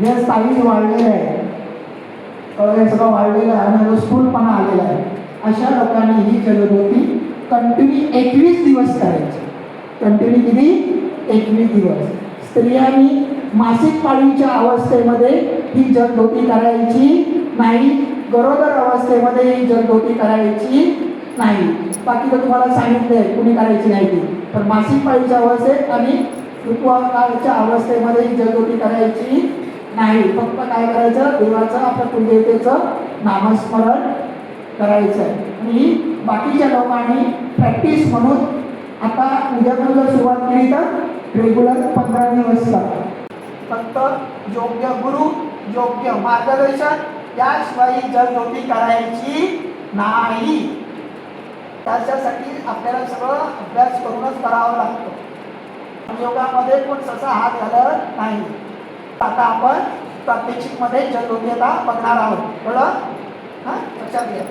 हे साईज वाढलेलं आहे, हे सगळं वाढलेलं आहे आणि स्थूलपणा आलेला आहे, अशा लोकांनी ही जलधोती कंटिन्यू 21 दिवस करायची. कंटिन्यू किती? 21 दिवस. स्त्रियांनी मासिक पाळीच्या अवस्थेमध्ये ही जलधोती करायची नाही. गरोदर अवस्थेमध्ये ही जलधोती करायची नाही. बाकी तर तुम्हाला सांगितलंय कुणी करायची नाही ती. तर मासिक पाळीच्या अवस्थेत आणि ऋतुकाळच्या अवस्थेमध्ये ही जलधोती करायची नाही. फक्त काय करायचं? देवाचं, आपल्या कुलदेवतेचं नामस्मरण करायचं आहे. आणि बाकीच्या लोकांनी प्रॅक्टिस म्हणून आता उद्यापासून जर सुरुवात केली तर रेग्युलर 15 दिवस लागतात. फक्त योग्य गुरु, योग्य मार्गदर्शन याशिवाय जलधोती करायची नाही. त्याच्यासाठी आपल्याला सगळं अभ्यास करूनच करावं लागतं. योगामध्ये पण सहसा हात घालत नाही. आता आपण प्रात्यक्षिकमध्ये जलधोती आता बघणार आहोत. कळलं? हां, लक्षात घ्या.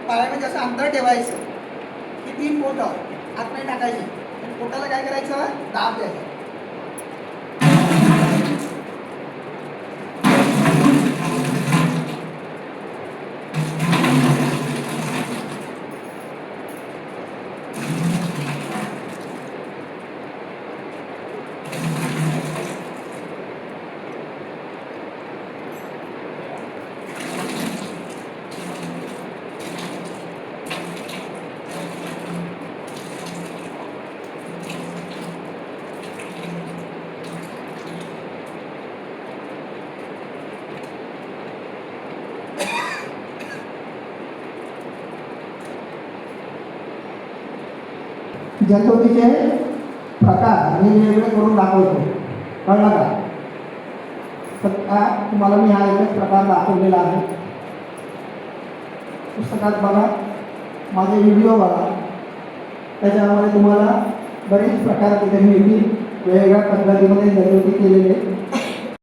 पायामध्ये असं अंतर ठेवायचं की 3 बोटं आतमध्ये टाकायची. पोटाला काय करायचं? दाब द्यायचं. जलतोडीचे प्रकार वेगवेगळे करून दाखवतो. कळलं का? तर तुम्हाला मी हा एकच प्रकार दाखवलेला आहे. पुस्तकात बघा, माझे व्हिडिओ बघा, त्याच्यामध्ये तुम्हाला बरेच प्रकार तिथे मिळतील. वेगवेगळ्या पद्धतीमध्ये जलतोडी केलेले